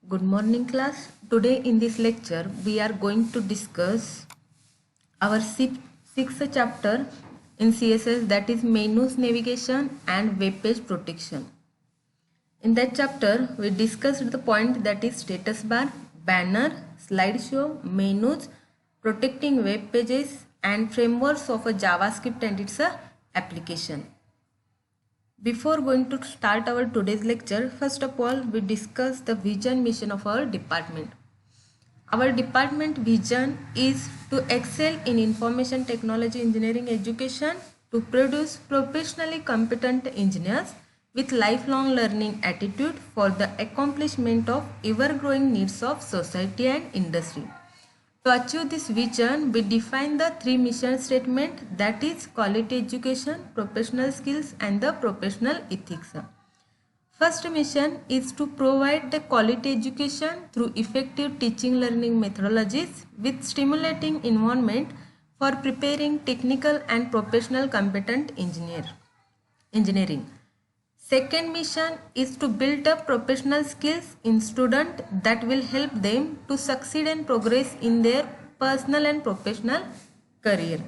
Good morning class. Today in this lecture we are going to discuss our sixth chapter in CSS, that is menus navigation and web page protection. In that chapter we discussed the point that is status bar, banner, slideshow, menus, protecting web pages and frameworks of a JavaScript and its application. Before going to start our today's lecture, first of all we discuss the vision mission of our department. Our department vision is to excel in information technology engineering education, to produce professionally competent engineers with lifelong learning attitude for the accomplishment of ever-growing needs of society and industry. To achieve this vision, we define the three mission statements, that is quality education, professional skills and the professional ethics. First mission is to provide the quality education through effective teaching learning methodologies with stimulating environment for preparing technical and professional competent engineering. Second mission is to build up professional skills in students that will help them to succeed and progress in their personal and professional career.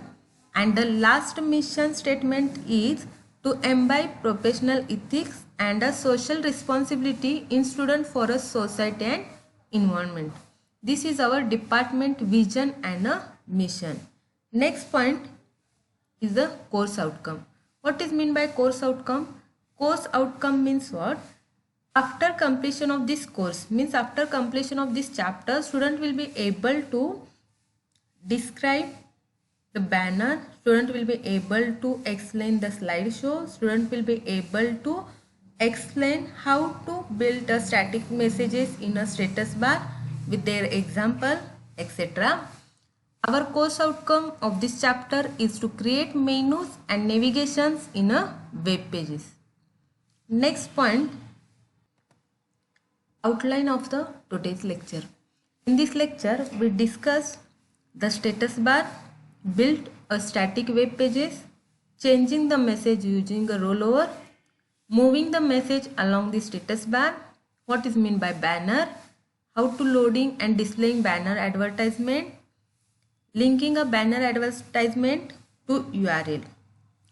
And the last mission statement is to imbibe professional ethics and a social responsibility in students for a society and environment. This is our department vision and a mission. Next point is the course outcome. What is meant by course outcome? Course outcome means what? After completion of this course, means after completion of this chapter, student will be able to describe the banner, student will be able to explain the slideshow, student will be able to explain how to build a static messages in a status bar with their example, etc. Our course outcome of this chapter is to create menus and navigations in a web pages. Next point, outline of the today's lecture. In this lecture, we discuss the status bar, build a static web pages, changing the message using a rollover, moving the message along the status bar, what is meant by banner, how to loading and displaying banner advertisement, linking a banner advertisement to URL.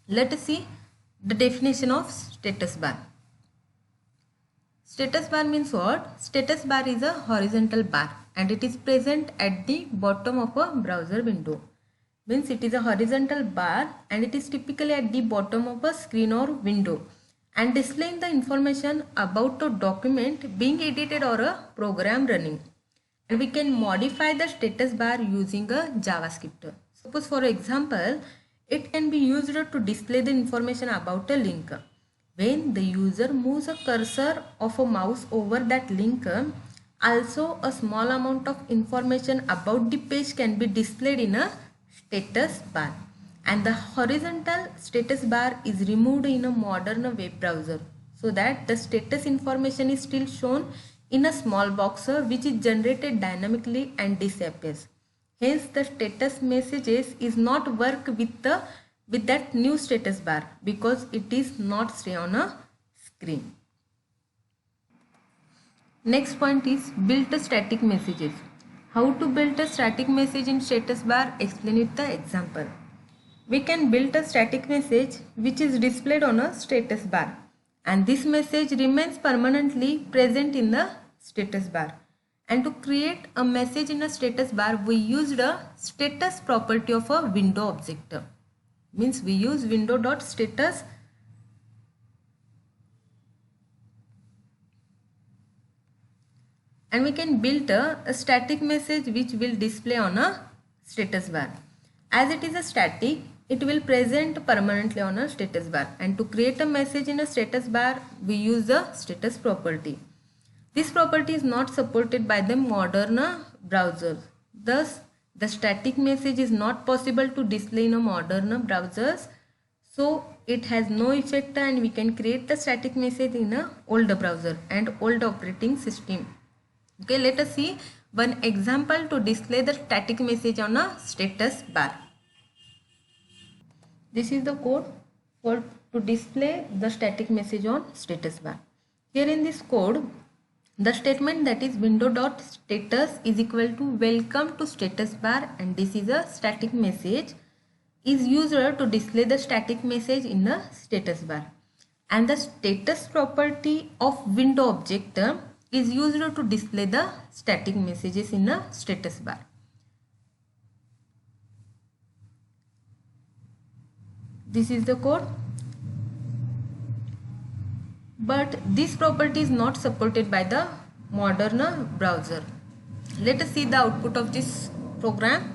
Let us see the definition of status bar. Status bar means what? Status bar is a horizontal bar and it is present at the bottom of a browser window. Means it is a horizontal bar and it is typically at the bottom of a screen or window and displaying the information about a document being edited or a program running. And we can modify the status bar using a JavaScript. Suppose for example, it can be used to display the information about a link. When the user moves a cursor of a mouse over that link, also a small amount of information about the page can be displayed in a status bar. And the horizontal status bar is removed in a modern web browser so that the status information is still shown in a small box which is generated dynamically and disappears. Hence the status messages is not work with that new status bar because it is not stay on a screen. Next point is build a static messages. How to build a static message in status bar? Explain with the example. We can build a static message which is displayed on a status bar and this message remains permanently present in the status bar. And to create a message in a status bar, we used a status property of a window object. Means we use window.status and we can build a static message which will display on a status bar. As it is a static, it will present permanently on a status bar, and to create a message in a status bar we use the status property. This property is not supported by the modern browsers. Thus, the static message is not possible to display in a modern browsers. So, it has no effect and we can create the static message in a old browser and old operating system. Okay, let us see one example to display the static message on a status bar. This is the code to display the static message on status bar. Here in this code, The statement that is window.status is equal to welcome to status bar, and this is a static message, is used to display the static message in the status bar. And the status property of window object is used to display the static messages in the status bar. This is the code, but this property is not supported by the modern browser. Let us see the output of this program.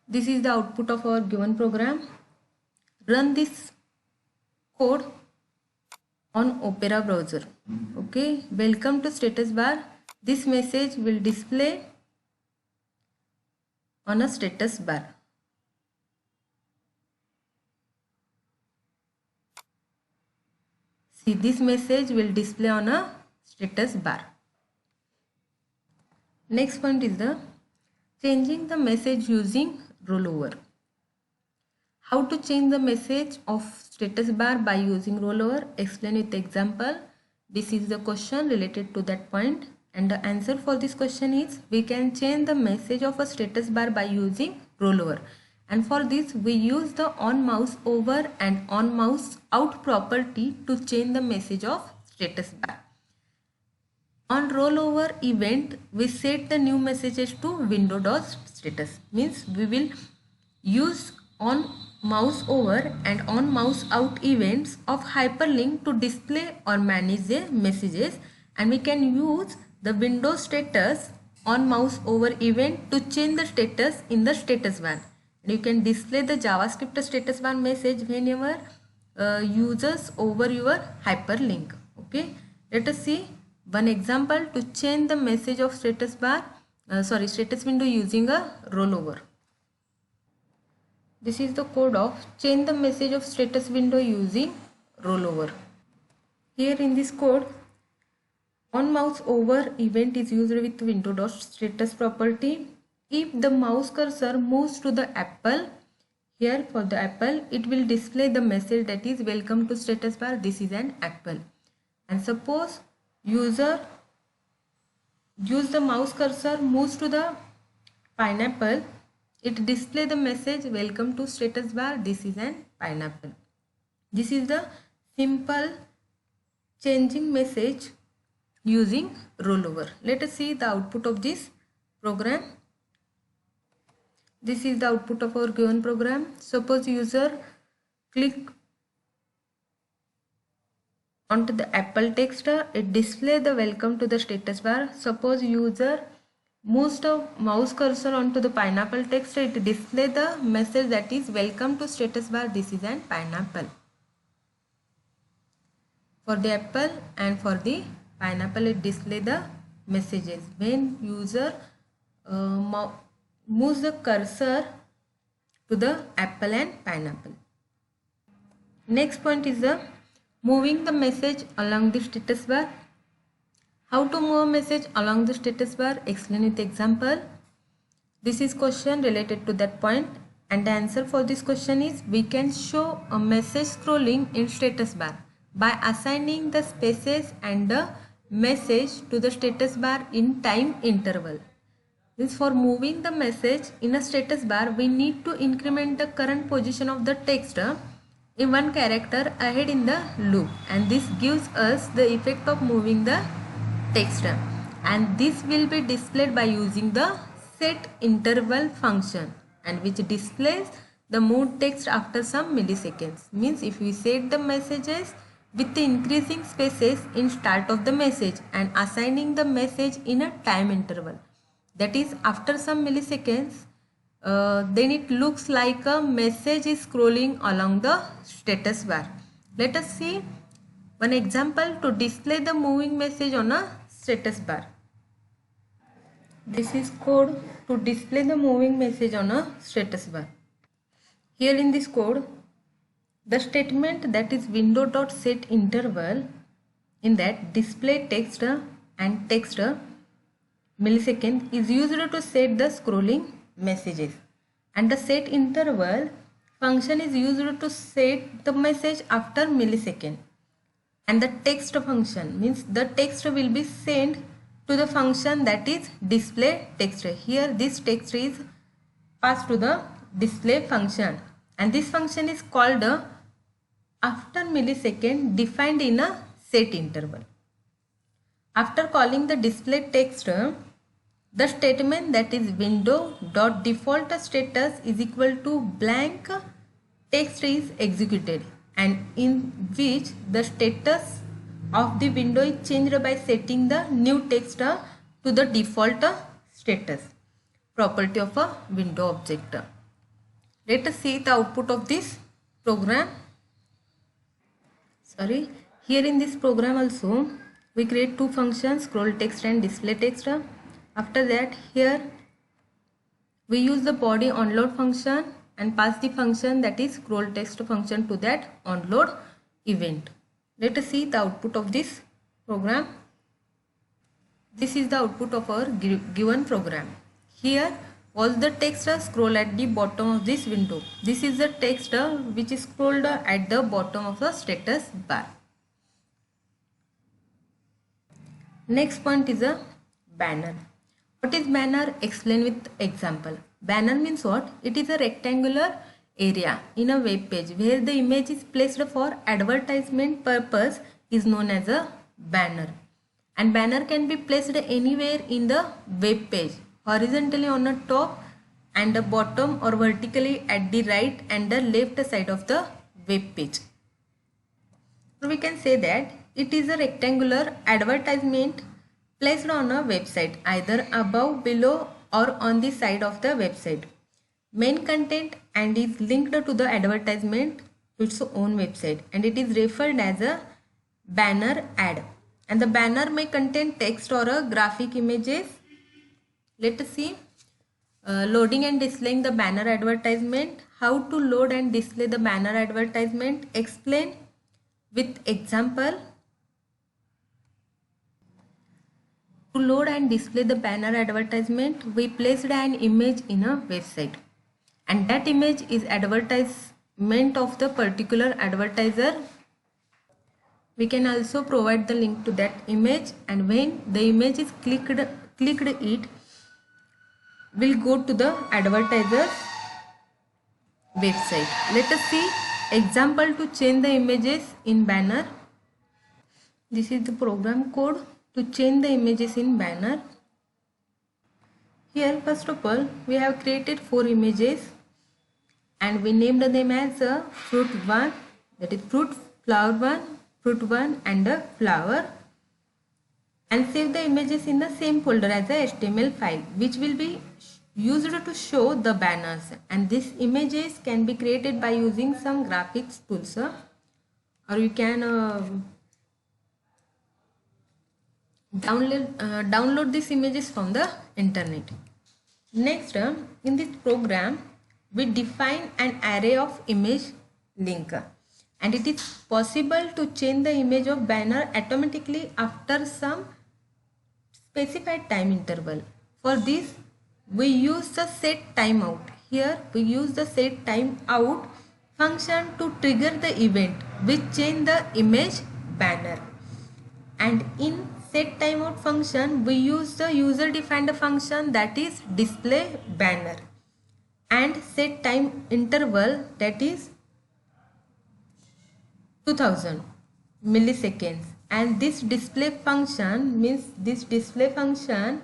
This is the output of our given program. Run this code on Opera browser. Okay, welcome to status bar. This message will display on a status bar. See, this message will display on a status bar. Next point is the changing the message using rollover. How to change the message of status bar by using rollover? Explain with example. This is the question related to that point, and the answer for this question is we can change the message of a status bar by using rollover. And for this we use the on mouse over and on mouse out property to change the message of status bar. On rollover event we set the new messages to window.status, means we will use on mouse over and on mouse out events of hyperlink to display or manage the messages, and we can use the window status on mouse over event to change the status in the status bar. And you can display the JavaScript status bar message whenever uses over your hyperlink. Okay, let us see one example to change the message of status bar status window using a rollover. This is the code of change the message of status window using rollover. Here in this code, on mouse over event is used with window.status property. If the mouse cursor moves to the apple, here for the apple, it will display the message that is welcome to status bar, this is an apple. And suppose user use the mouse cursor moves to the pineapple, it display the message welcome to status bar, this is an pineapple. This is the simple changing message using rollover. Let us see the output of this program. This is the output of our given program. Suppose user click onto the apple text, it display the welcome to the status bar. Suppose user moves the mouse cursor onto the pineapple text, it display the message that is welcome to status bar, this is an pineapple. For the apple and for the pineapple it display the messages when user moves the cursor to the apple and pineapple. Next point is the moving the message along the status bar. How to move a message along the status bar? Explain with example. This is question related to that point, and the answer for this question is we can show a message scrolling in status bar by assigning the spaces and the message to the status bar in time interval. This for moving the message in a status bar, we need to increment the current position of the text in one character ahead in the loop, and this gives us the effect of moving the text, and this will be displayed by using the set interval function, and which displays the moved text after some milliseconds. Means if we set the messages with the increasing spaces in start of the message and assigning the message in a time interval, that is after some milliseconds, then it looks like a message is scrolling along the status bar. Let us see one example to display the moving message on a status bar. This is code to display the moving message on a status bar. Here in this code, the statement that is window.setInterval, in that display text and text millisecond is used to set the scrolling messages, and the set interval function is used to set the message after millisecond. and the text function means the text will be sent to the function that is display text. Here this text is passed to the display function, and this function is called after millisecond defined in a set interval. After calling the display text, the statement that is window dot default status is equal to blank text is executed, and in which the status of the window is changed by setting the new text to the default status property of a window object. Let us see the output of this program. Here in this program also we create two functions, scroll text and display text. After that, here we use the body onload function and pass the function that is scroll text function to that onload event. Let us see the output of this program. This is the output of our given program. Here all the text scroll at the bottom of this window. This is the text which is scrolled at the bottom of the status bar. Next point is a banner. What is banner? Explain with example. Banner means what? It is a rectangular area in a web page where the image is placed for advertisement purpose is known as a banner. And banner can be placed anywhere in the web page, horizontally on the top and the bottom, or vertically at the right and the left side of the web page. So we can say that it is a rectangular advertisement placed on a website, either above, below or on the side of the website. Main content and is linked to the advertisement to its own website, and it is referred as a banner ad. And the banner may contain text or a graphic images. Let us see loading and displaying the banner advertisement. How to load and display the banner advertisement? Explain with example. To load and display the banner advertisement, we placed an image in a website, and that image is advertisement of the particular advertiser. We can also provide the link to that image, and when the image is clicked it will go to the advertiser's website. Let us see example to change the images in banner. This is the program code to change the images in banner. Here first of all we have created 4 images and we named them as fruit 1, that is fruit, flower 1, fruit 1 and a flower, and save the images in the same folder as a HTML file which will be used to show the banners. And these images can be created by using some graphics tools, or you can download these images from the internet. Next, in this program we define an array of image link, and it is possible to change the image of banner automatically after some specified time interval. For this we use the set timeout. Here we use the set timeout function to trigger the event which change the image banner, and in set timeout function we use the user defined function that is display banner, and set time interval that is 2000 milliseconds. And this display function means this display function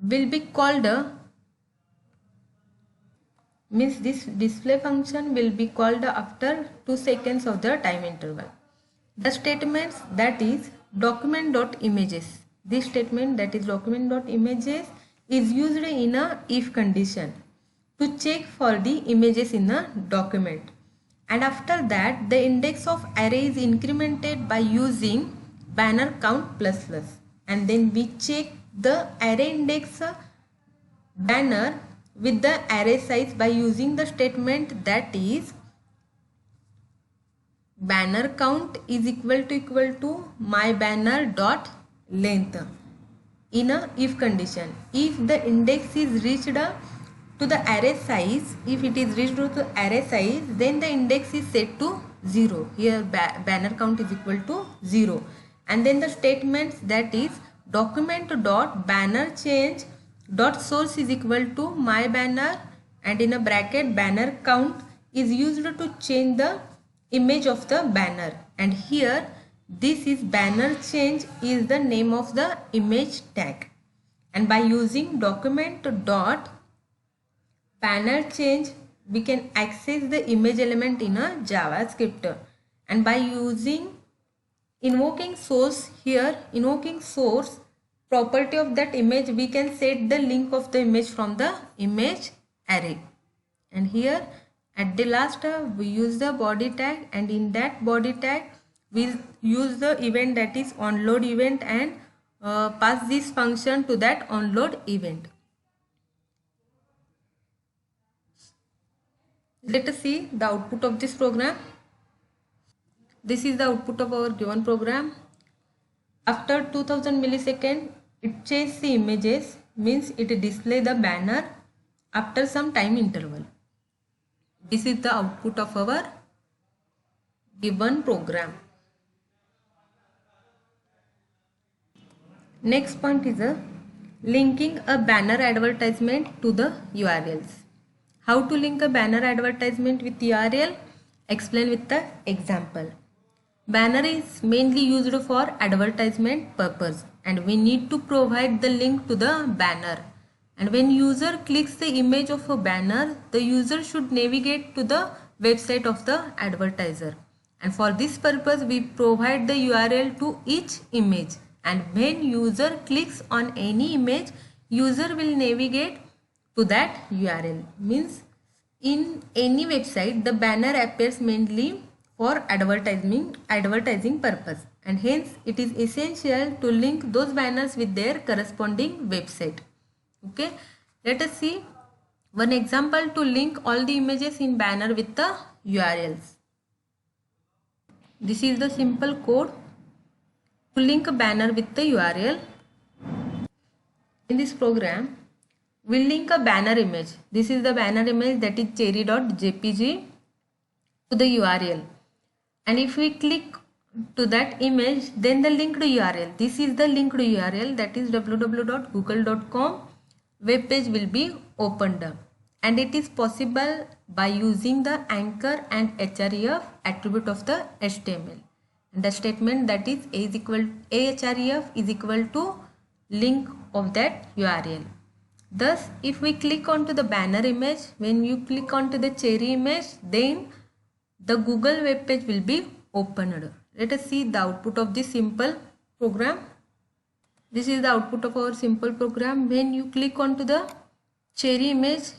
will be called after 2 seconds of the time interval. The statements that is document.images. This statement that is document.images is used in a if condition to check for the images in a document. And after that the index of array is incremented by using banner count plus plus, and then we check the array index banner with the array size by using the statement that is banner count is equal to my banner dot length in a if condition. If the index is reached to the array size. If it is reached to the array size, then the index is set to 0. Here banner count is equal to 0. And then the statements, that is document dot banner change dot source is equal to my banner, and in a bracket banner count is used to change the image of the banner. And here this is banner change is the name of the image tag. And by using document dot banner change, we can access the image element in a JavaScript. And by invoking source, here invoking source property of that image, we can set the link of the image from the image array. And here at the last we use the body tag, and in that body tag we use the event, that is onload event, and pass this function to that onload event. Let us see the output of this program. This is the output of our given program. After 2000 milliseconds, it changes the images, means it display the banner after some time interval. This is the output of our given program. Next point is linking a banner advertisement to the URLs. How to link a banner advertisement with URL? Explain with the example. Banner is mainly used for advertisement purpose, and we need to provide the link to the banner. And when user clicks the image of a banner, the user should navigate to the website of the advertiser. And for this purpose, we provide the URL to each image. And when user clicks on any image, user will navigate to that URL. Means in any website, the banner appears mainly for advertising purpose, and hence it is essential to link those banners with their corresponding website. Okay, let us see one example to link all the images in banner with the URLs. This is the simple code to link a banner with the URL. In this program, we link a banner image. This is the banner image, that is cherry.jpg, to the URL. And if we click to that image, then the linked URL, this is the linked URL, that is www.google.com web page will be opened up. And it is possible by using the anchor and href attribute of the HTML. And the statement, that is ahref is equal to link of that URL. Thus, if we click onto the banner image, when you click onto the cherry image, then the Google web page will be opened. Let us see the output of this simple program. This is the output of our simple program. When you click onto the cherry image,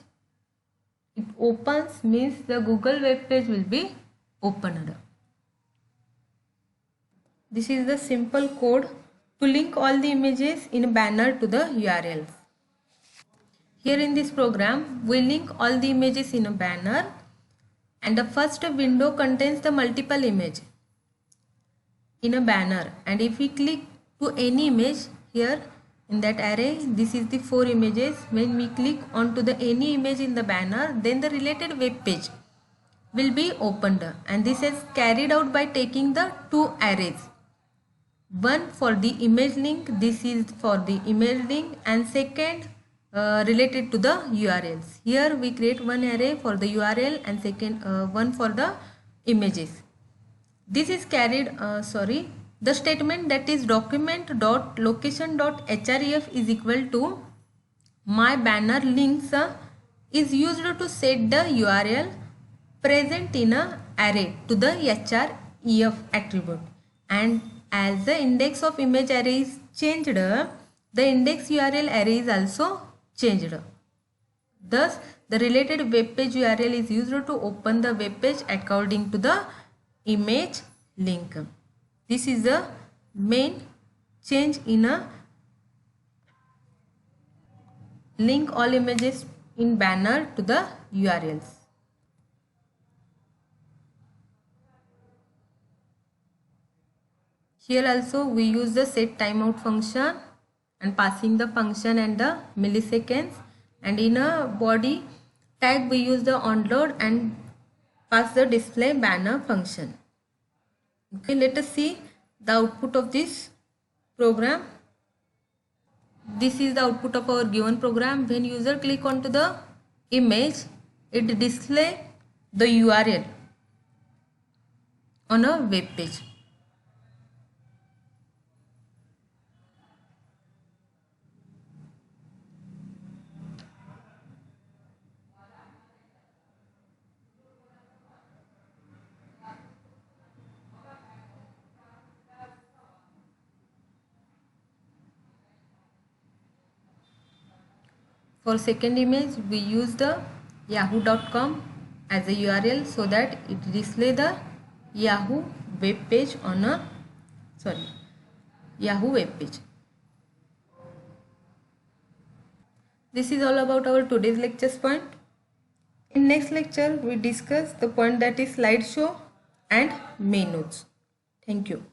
it opens, means the Google web page will be opened. This is the simple code to link all the images in a banner to the URLs. Here in this program, we link all the images in a banner, and the first window contains the multiple image in a banner. And if we click to any image here in that array, this is the 4 images. When we click onto the any image in the banner, then the related web page will be opened, and this is carried out by taking the 2 arrays. One for the image link, this is for the image link, and second related to the URLs. Here we create one array for the URL and second one for the images. This is carried, the statement, that is document.location.href is equal to my banner links is used to set the URL present in a array to the href attribute. And as the index of image array is changed, the index URL array is also changed. Thus, the related web page URL is used to open the web page according to the image link. This is the main change in a link all images in banner to the URLs. Here also we use the set timeout function and passing the function and the milliseconds, and in a body tag we use the onload and pass the display banner function. Okay, let us see the output of this program. This is the output of our given program. When user click onto the image, it display the URL on a web page. For second image, we use the yahoo.com as a URL so that it display the Yahoo web page on a Yahoo web page. This is all about our today's lecture's point. In next lecture, we discuss the point that is slideshow and menus. Thank you.